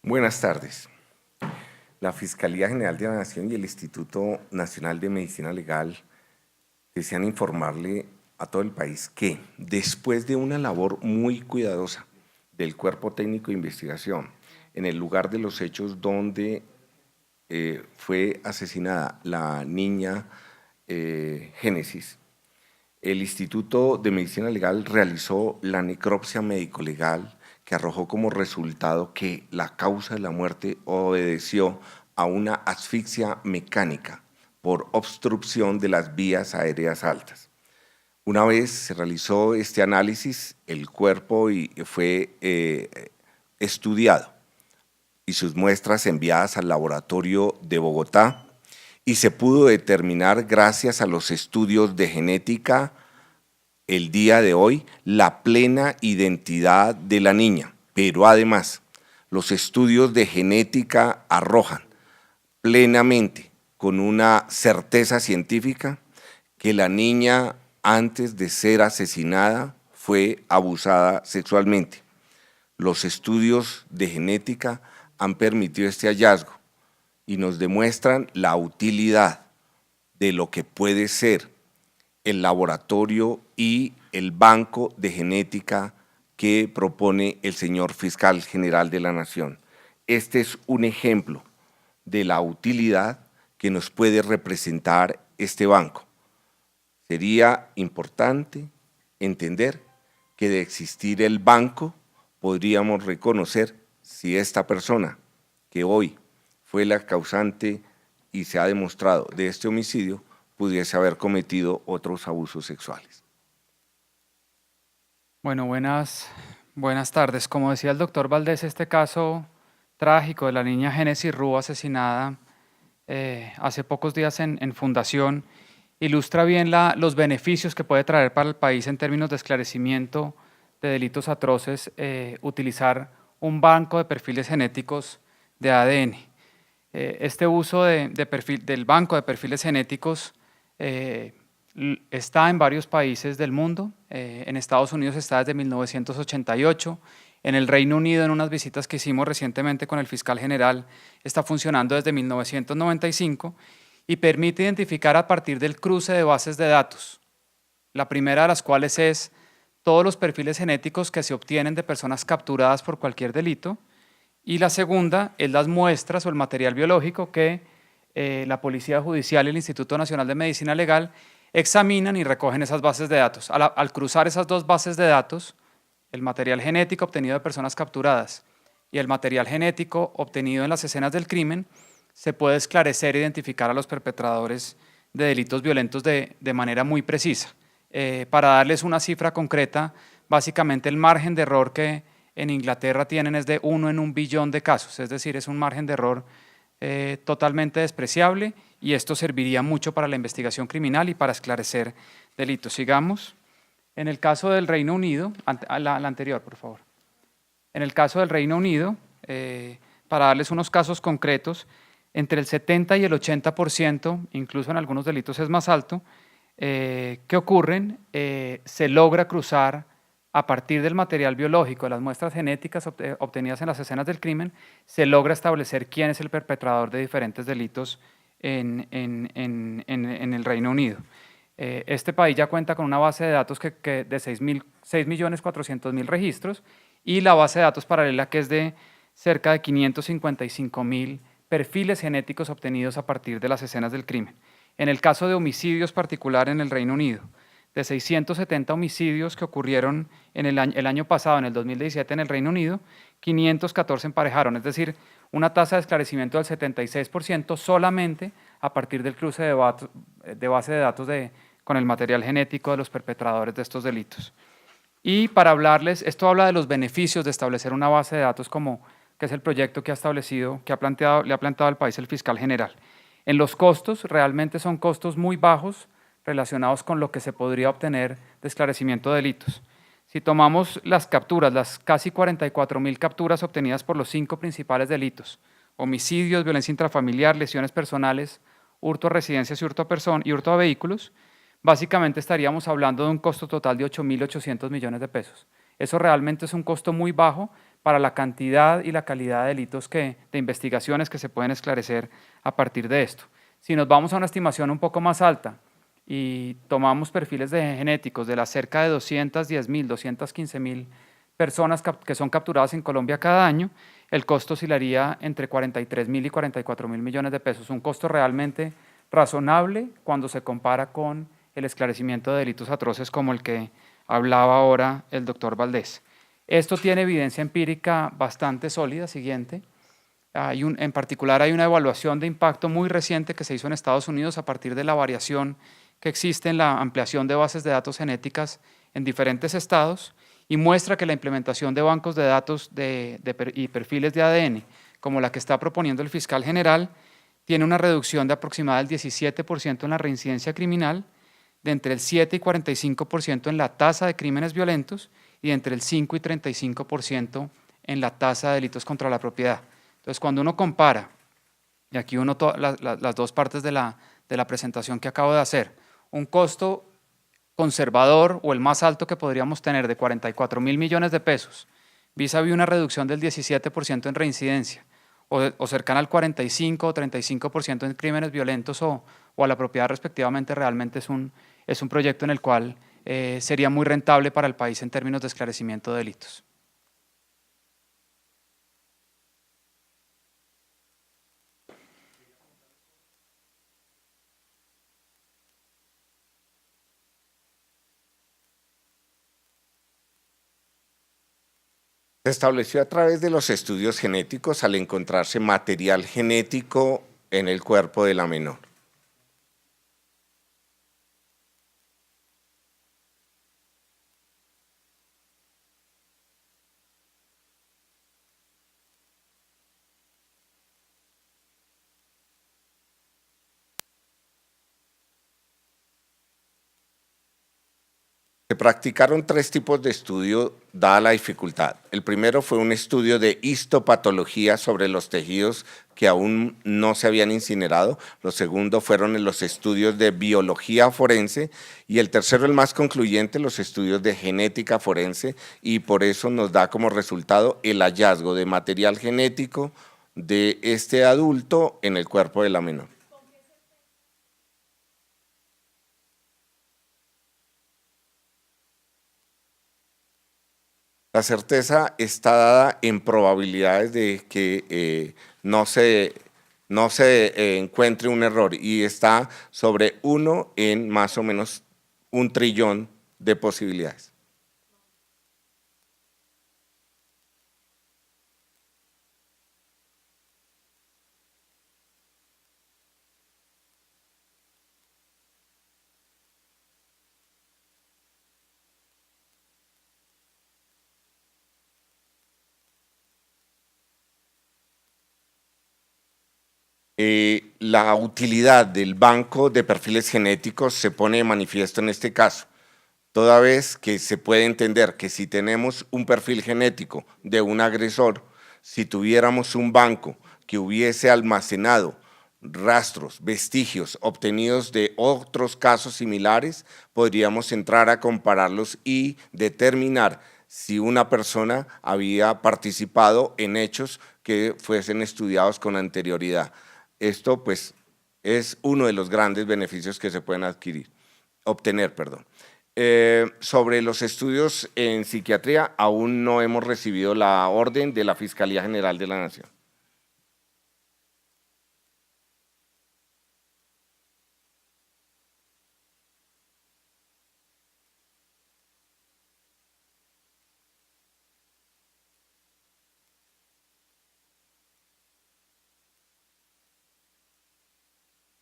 Buenas tardes. La Fiscalía General de la Nación y el Instituto Nacional de Medicina Legal desean informarle a todo el país que, después de una labor muy cuidadosa del Cuerpo Técnico de Investigación en el lugar de los hechos donde fue asesinada la niña Génesis, el Instituto de Medicina Legal realizó la necropsia médico-legal que arrojó como resultado que la causa de la muerte obedeció a una asfixia mecánica por obstrucción de las vías aéreas altas. Una vez se realizó este análisis, el cuerpo fue estudiado y sus muestras enviadas al laboratorio de Bogotá, y se pudo determinar, gracias a los estudios de genética, el día de hoy, la plena identidad de la niña. Pero además, los estudios de genética arrojan plenamente, con una certeza científica, que la niña, antes de ser asesinada, fue abusada sexualmente. Los estudios de genética han permitido este hallazgo y nos demuestran la utilidad de lo que puede ser el laboratorio y el banco de genética que propone el señor Fiscal General de la Nación. Este es un ejemplo de la utilidad que nos puede representar este banco. Sería importante entender que de existir el banco podríamos reconocer si esta persona que hoy fue la causante y se ha demostrado de este homicidio pudiese haber cometido otros abusos sexuales. Bueno, buenas tardes. Como decía el doctor Valdés, este caso trágico de la niña Génesis Rúa asesinada hace pocos días en Fundación ilustra bien los beneficios que puede traer para el país en términos de esclarecimiento de delitos atroces utilizar un banco de perfiles genéticos de ADN. Este uso del banco de perfiles genéticos está en varios países del mundo. En Estados Unidos está desde 1988. En el Reino Unido, en unas visitas que hicimos recientemente con el fiscal general, está funcionando desde 1995 y permite identificar a partir del cruce de bases de datos. La primera de las cuales es todos los perfiles genéticos que se obtienen de personas capturadas por cualquier delito, y la segunda es las muestras o el material biológico que la Policía Judicial y el Instituto Nacional de Medicina Legal examinan y recogen esas bases de datos. Al cruzar esas dos bases de datos, el material genético obtenido de personas capturadas y el material genético obtenido en las escenas del crimen, se puede esclarecer e identificar a los perpetradores de delitos violentos de manera muy precisa. Para darles una cifra concreta, básicamente el margen de error que en Inglaterra tienen es de 1 en 1 billón de casos, es decir, es un margen de error totalmente despreciable, y esto serviría mucho para la investigación criminal y para esclarecer delitos. Sigamos. En el caso del Reino Unido, la anterior, por favor. En el caso del Reino Unido, para darles unos casos concretos, entre el 70 y el 80%, incluso en algunos delitos es más alto, que ocurren, se logra cruzar a partir del material biológico, de las muestras genéticas obtenidas en las escenas del crimen, se logra establecer quién es el perpetrador de diferentes delitos en el Reino Unido. Este país ya cuenta con una base de datos de 6.400.000 registros, y la base de datos paralela que es de cerca de 555.000 perfiles genéticos obtenidos a partir de las escenas del crimen. En el caso de homicidios particular en el Reino Unido, de 670 homicidios que ocurrieron en el año pasado, en el 2017, en el Reino Unido, 514 emparejaron, es decir, una tasa de esclarecimiento del 76% solamente a partir del cruce de base de datos con el material genético de los perpetradores de estos delitos. Y para hablarles, esto habla de los beneficios de establecer una base de datos que es el proyecto que le ha planteado al país el fiscal general. En los costos, realmente son costos muy bajos relacionados con lo que se podría obtener de esclarecimiento de delitos. Si tomamos las capturas, las casi 44.000 capturas obtenidas por los 5 principales delitos: homicidios, violencia intrafamiliar, lesiones personales, hurto a residencias y hurto a vehículos, básicamente estaríamos hablando de un costo total de 8.800 millones de pesos. Eso realmente es un costo muy bajo para la cantidad y la calidad de delitos de investigaciones que se pueden esclarecer a partir de esto. Si nos vamos a una estimación un poco más alta y tomamos perfiles genéticos de las cerca de 210.000, 215.000 personas que son capturadas en Colombia cada año, el costo oscilaría entre 43.000 y 44.000 millones de pesos, un costo realmente razonable cuando se compara con el esclarecimiento de delitos atroces como el que hablaba ahora el doctor Valdés. Esto tiene evidencia empírica bastante sólida. Siguiente. En particular hay una evaluación de impacto muy reciente que se hizo en Estados Unidos a partir de la variación que existe en la ampliación de bases de datos genéticas en diferentes estados y muestra que la implementación de bancos de datos y perfiles de ADN, como la que está proponiendo el fiscal general, tiene una reducción de aproximadamente del 17% en la reincidencia criminal, de entre el 7 y 45% en la tasa de crímenes violentos y de entre el 5 y 35% en la tasa de delitos contra la propiedad. Entonces, cuando uno compara, y aquí uno las dos partes de la presentación que acabo de hacer, un costo conservador o el más alto que podríamos tener de 44.000 millones de pesos, vis a vis una reducción del 17% en reincidencia, o cercana al 45 o 35% en crímenes violentos o a la propiedad respectivamente, realmente es un proyecto en el cual sería muy rentable para el país en términos de esclarecimiento de delitos. Se estableció a través de los estudios genéticos al encontrarse material genético en el cuerpo de la menor. Se practicaron 3 tipos de estudio dada la dificultad. El primero fue un estudio de histopatología sobre los tejidos que aún no se habían incinerado. Los segundos fueron los estudios de biología forense y el tercero, el más concluyente, los estudios de genética forense, y por eso nos da como resultado el hallazgo de material genético de este adulto en el cuerpo de la menor. La certeza está dada en probabilidades de que no se encuentre un error, y está sobre 1 en más o menos 1 trillón de posibilidades. La utilidad del banco de perfiles genéticos se pone de manifiesto en este caso, toda vez que se puede entender que si tenemos un perfil genético de un agresor, si tuviéramos un banco que hubiese almacenado rastros, vestigios obtenidos de otros casos similares, podríamos entrar a compararlos y determinar si una persona había participado en hechos que fuesen estudiados con anterioridad. Esto, pues, es uno de los grandes beneficios que se pueden obtener. Sobre los estudios en psiquiatría, aún no hemos recibido la orden de la Fiscalía General de la Nación.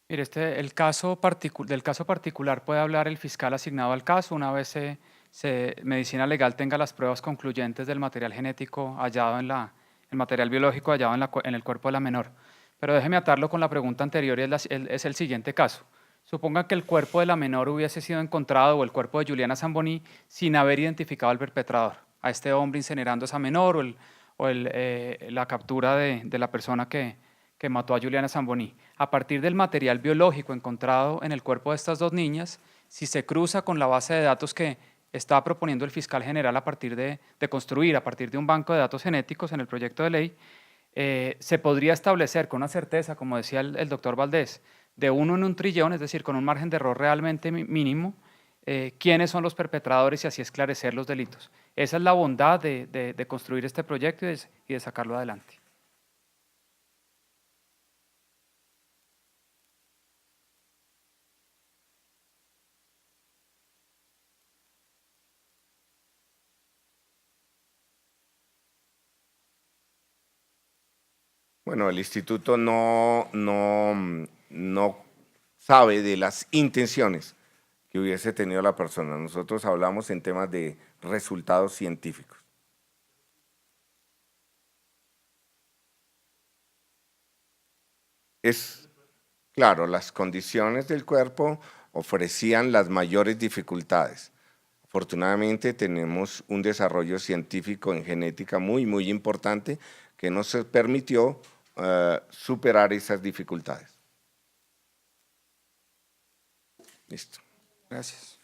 Mire, del caso particular puede hablar el fiscal asignado al caso una vez Medicina Legal tenga las pruebas concluyentes del material genético hallado el material biológico hallado en el cuerpo de la menor. Pero déjeme atarlo con la pregunta anterior, y es el siguiente caso. Suponga que el cuerpo de la menor hubiese sido encontrado, o el cuerpo de Juliana Zamboni, sin haber identificado al perpetrador, a este hombre incinerando a esa menor, la captura de la persona que mató a Juliana Zamboni. A partir del material biológico encontrado en el cuerpo de estas dos niñas, si se cruza con la base de datos que está proponiendo el fiscal general a partir de construir, a partir de un banco de datos genéticos en el proyecto de ley, se podría establecer con una certeza, como decía el doctor Valdés, de 1 en 1.000.000.000, es decir, con un margen de error realmente mínimo, quiénes son los perpetradores y así esclarecer los delitos. Esa es la bondad de construir este proyecto y de sacarlo adelante. Bueno, el instituto no sabe de las intenciones que hubiese tenido la persona. Nosotros hablamos en temas de resultados científicos. Es claro, las condiciones del cuerpo ofrecían las mayores dificultades. Afortunadamente tenemos un desarrollo científico en genética muy importante que nos permitió superar esas dificultades. Listo. Gracias.